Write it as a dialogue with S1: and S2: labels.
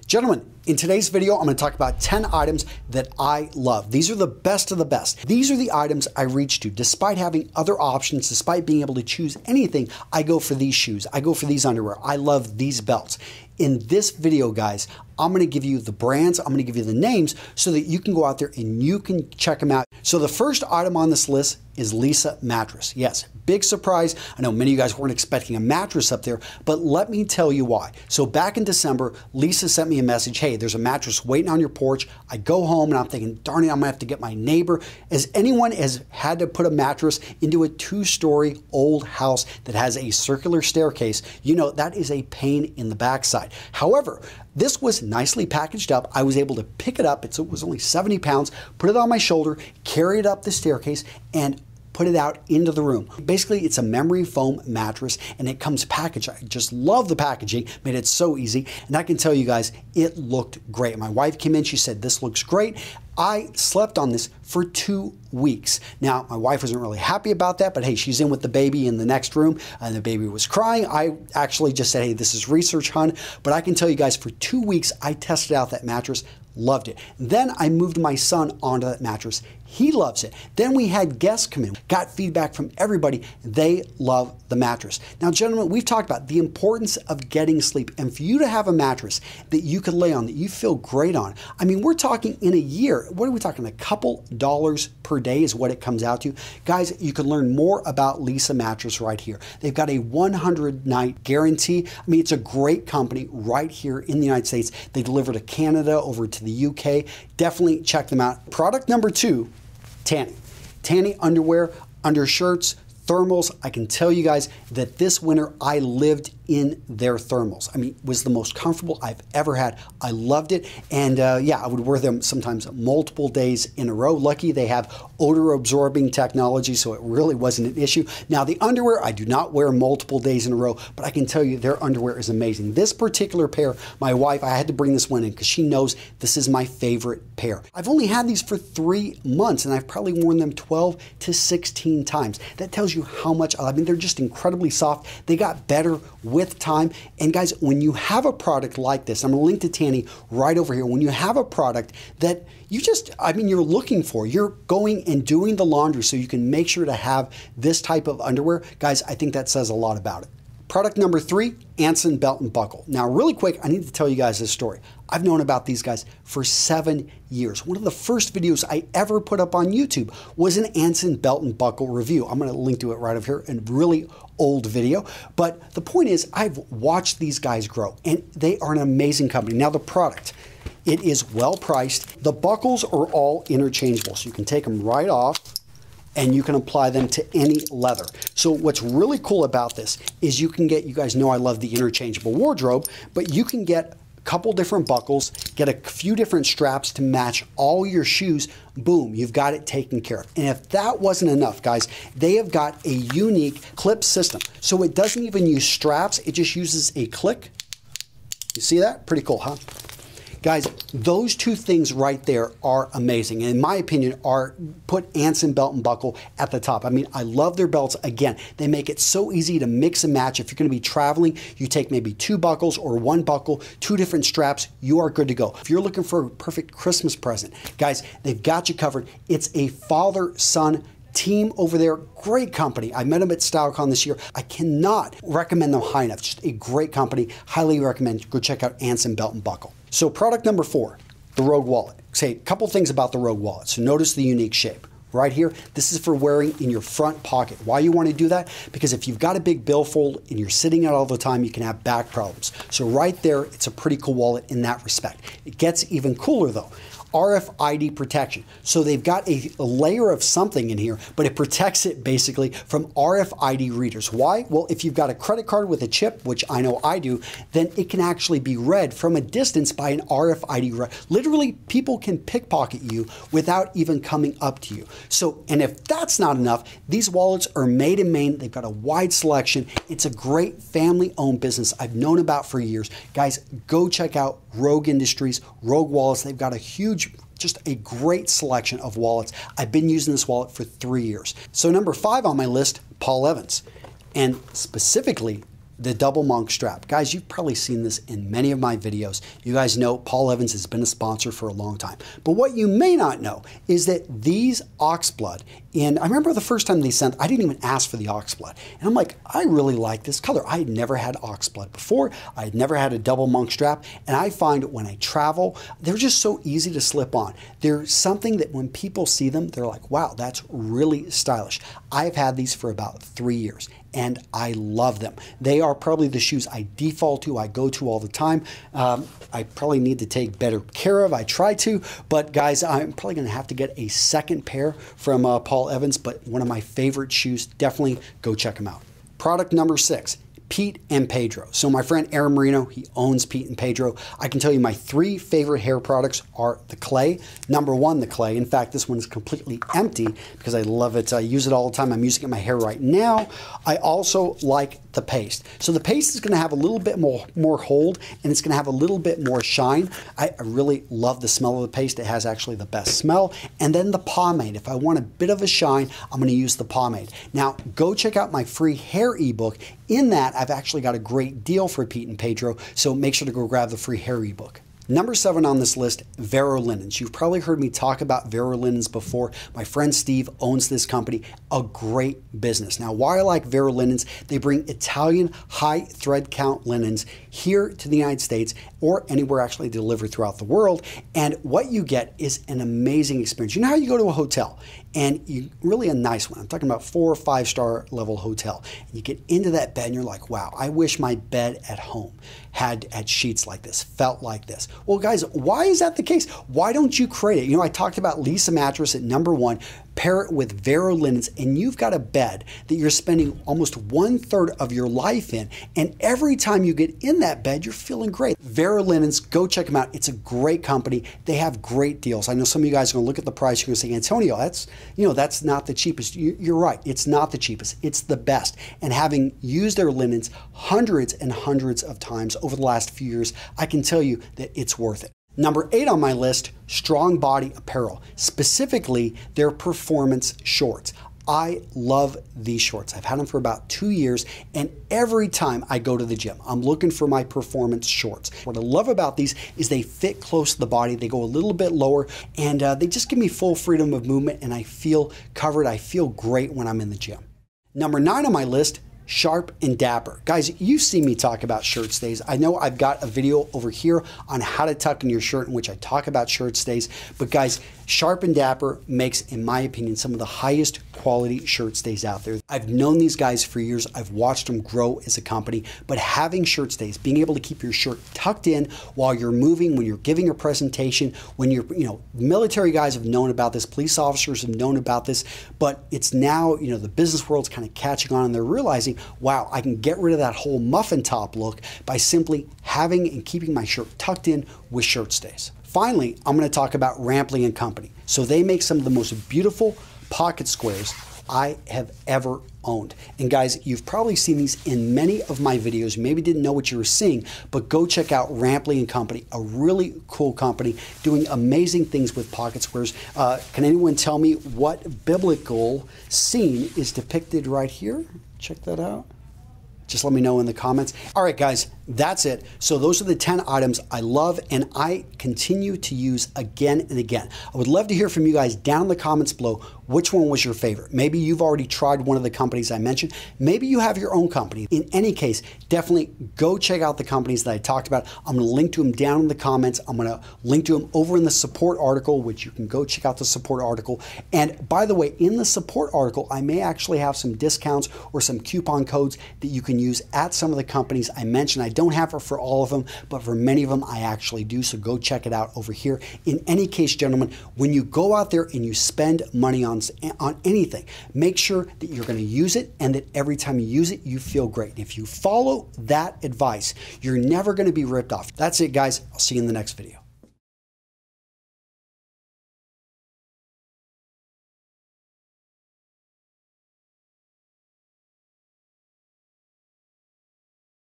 S1: Gentlemen, in today's video, I'm going to talk about 10 items that I love. These are the best of the best. These are the items I reach to. Despite having other options, despite being able to choose anything, I go for these shoes. I go for these underwear. I love these belts. In this video, guys, I'm going to give you the brands, I'm going to give you the names so that you can go out there and you can check them out. So the first item on this list is Leesa Mattress. Yes, big surprise. I know many of you guys weren't expecting a mattress up there, but let me tell you why. So back in December, Leesa sent me a message, hey, there's a mattress waiting on your porch. I go home and I'm thinking, darn it, I'm gonna have to get my neighbor. As anyone has had to put a mattress into a 2-story old house that has a circular staircase, you know that is a pain in the backside. However, this was nicely packaged up. I was able to pick it up. It was only 70 pounds, put it on my shoulder, carry it up the staircase, and put it out into the room. Basically, it's a memory foam mattress and it comes packaged. I just love the packaging, made it so easy. And I can tell you guys, it looked great. My wife came in, she said, this looks great. I slept on this for 2 weeks. Now, my wife wasn't really happy about that, but hey, she's in with the baby in the next room and the baby was crying. I actually just said, hey, this is research, hon. But I can tell you guys, for 2 weeks, I tested out that mattress, loved it. Then I moved my son onto that mattress. He loves it. Then we had guests come in, got feedback from everybody. They love the mattress. Now, gentlemen, we've talked about the importance of getting sleep. And for you to have a mattress that you could lay on, that you feel great on, I mean, we're talking in a year, what are we talking, a couple dollars per day is what it comes out to. Guys, you can learn more about Leesa Mattress right here. They've got a 100-night guarantee. I mean, it's a great company right here in the United States. They deliver to Canada, over to the UK. Definitely check them out. Product number 2, Tani. Tani Underwear, undershirts, thermals. I can tell you guys that this winter I lived in their thermals. I mean, it was the most comfortable I've ever had. I loved it. And yeah, I would wear them sometimes multiple days in a row. Lucky they have odor absorbing technology, so it really wasn't an issue. Now the underwear, I do not wear multiple days in a row, but I can tell you their underwear is amazing. This particular pair, my wife, I had to bring this one in because she knows this is my favorite pair. I've only had these for 3 months and I've probably worn them 12 to 16 times. That tells you how much, I mean, they're just incredibly soft. They got better with time. And guys, when you have a product like this, I'm going to link to Tani right over here. When you have a product that you just, I mean, you're looking for, you're going and doing the laundry so you can make sure to have this type of underwear, guys, I think that says a lot about it. Product number 3, Anson Belt and Buckle. Now, really quick, I need to tell you guys this story. I've known about these guys for 7 years. One of the first videos I ever put up on YouTube was an Anson Belt and Buckle review. I'm going to link to it right over here, a really old video. But the point is, I've watched these guys grow, and they are an amazing company. Now, the product, it is well priced. The buckles are all interchangeable, so you can take them right off and you can apply them to any leather. So what's really cool about this is you can get, you guys know I love the interchangeable wardrobe, but you can get a couple different buckles, get a few different straps to match all your shoes. Boom, you've got it taken care of. And if that wasn't enough, guys, they have got a unique clip system. So it doesn't even use straps, it just uses a click. You see that? Pretty cool, huh? Guys, those two things right there are amazing. And in my opinion, put Anson Belt and Buckle at the top. I mean, I love their belts. Again, they make it so easy to mix and match. If you're going to be traveling, you take maybe 2 buckles or 1 buckle, 2 different straps, you are good to go. If you're looking for a perfect Christmas present, guys, they've got you covered. It's a father-son team over there, great company. I met them at StyleCon this year. I cannot recommend them high enough. Just a great company. Highly recommend. Go check out Anson Belt and Buckle. So product number 4, the Rogue Wallet. Say a couple things about the Rogue Wallet. So notice the unique shape. Right here, this is for wearing in your front pocket. Why you want to do that? Because if you've got a big billfold and you're sitting out all the time, you can have back problems. So right there, it's a pretty cool wallet in that respect. It gets even cooler though. RFID protection. So they've got a layer of something in here, but it protects it basically from RFID readers. Why? Well, if you've got a credit card with a chip, which I know I do, then it can actually be read from a distance by an RFID reader. Literally, people can pickpocket you without even coming up to you. So, and if that's not enough, these wallets are made in Maine. They've got a wide selection. It's a great family-owned business I've known about for years. Guys, go check out Rogue Industries, Rogue Wallets. They've got a huge, just a great selection of wallets. I've been using this wallet for 3 years. So number 5 on my list, Paul Evans. And specifically, the double monk strap. Guys, you've probably seen this in many of my videos. You guys know Paul Evans has been a sponsor for a long time. But what you may not know is that these oxblood, and I remember the first time they sent, I didn't even ask for the oxblood. And I'm like, I really like this color. I had never had oxblood before. I had never had a double monk strap. And I find when I travel, they're just so easy to slip on. They're something that when people see them, they're like, wow, that's really stylish. I've had these for about 3 years. And I love them. They are probably the shoes I default to, I go to all the time. I probably need to take better care of, I try to, but guys, I'm probably gonna have to get a second pair from Paul Evans, but one of my favorite shoes, definitely go check them out. Product number 6. Pete and Pedro. So my friend Aaron Marino, he owns Pete and Pedro. I can tell you my 3 favorite hair products are the clay. Number 1, the clay. In fact, this one is completely empty because I love it. I use it all the time. I'm using it in my hair right now. I also like the paste. So the paste is going to have a little bit more hold, and it's going to have a little bit more shine. I really love the smell of the paste. It has actually the best smell. And then the pomade. If I want a bit of a shine, I'm going to use the pomade. Now, go check out my free hair ebook. In that, I've actually got a great deal for Pete and Pedro, so make sure to go grab the free hair ebook. Number 7 on this list, Vero Linens. You've probably heard me talk about Vero Linens before. My friend Steve owns this company, a great business. Now, why I like Vero Linens, they bring Italian high thread count linens here to the United States or anywhere actually delivered throughout the world. And what you get is an amazing experience. You know how you go to a hotel and you really a nice one. I'm talking about 4 or 5 star level hotel. And you get into that bed and you're like, wow, I wish my bed at home had sheets like this, felt like this. Well, guys, why is that the case? Why don't you create it? You know, I talked about Leesa Mattress at number 1. Pair it with Vero Linens, and you've got a bed that you're spending almost 1/3 of your life in, and every time you get in that bed, you're feeling great. Vero Linens, go check them out. It's a great company. They have great deals. I know some of you guys are going to look at the price. You're going to say, Antonio, that's not the cheapest. You're right. It's not the cheapest. It's the best. And having used their linens hundreds and hundreds of times over the last few years, I can tell you that it's worth it. Number 8 on my list, Strongbody Apparel, specifically their performance shorts. I love these shorts. I've had them for about 2 years, and every time I go to the gym, I'm looking for my performance shorts. What I love about these is they fit close to the body, they go a little bit lower, and they just give me full freedom of movement, and I feel covered. I feel great when I'm in the gym. Number 9 on my list, Sharp and Dapper. Guys, you see me talk about shirt stays. I know I've got a video over here on how to tuck in your shirt in which I talk about shirt stays, but guys, Sharp and Dapper makes, in my opinion, some of the highest quality shirt stays out there. I've known these guys for years. I've watched them grow as a company, but having shirt stays, being able to keep your shirt tucked in while you're moving, when you're giving a presentation, when you're, military guys have known about this, police officers have known about this, but it's now, the business world's kind of catching on and they're realizing, wow, I can get rid of that whole muffin top look by simply having and keeping my shirt tucked in with shirt stays. Finally, I'm going to talk about Rampley and Company. So they make some of the most beautiful pocket squares I have ever owned. And guys, you've probably seen these in many of my videos. You maybe didn't know what you were seeing, but go check out Rampley and Company, a really cool company doing amazing things with pocket squares. Can anyone tell me what biblical scene is depicted right here? Check that out. Just let me know in the comments. All right, guys, that's it. So those are the 10 items I love and I continue to use again and again. I would love to hear from you guys down in the comments below. Which one was your favorite? Maybe you've already tried one of the companies I mentioned. Maybe you have your own company. In any case, definitely go check out the companies that I talked about. I'm going to link to them down in the comments. I'm going to link to them over in the support article, which you can go check out the support article. And by the way, in the support article, I may actually have some discounts or some coupon codes that you can use at some of the companies I mentioned. I don't have it for all of them, but for many of them, I actually do. So go check it out over here. In any case, gentlemen, when you go out there and you spend money on anything, make sure that you're going to use it and that every time you use it, you feel great. And if you follow that advice, you're never going to be ripped off. That's it, guys. I'll see you in the next video.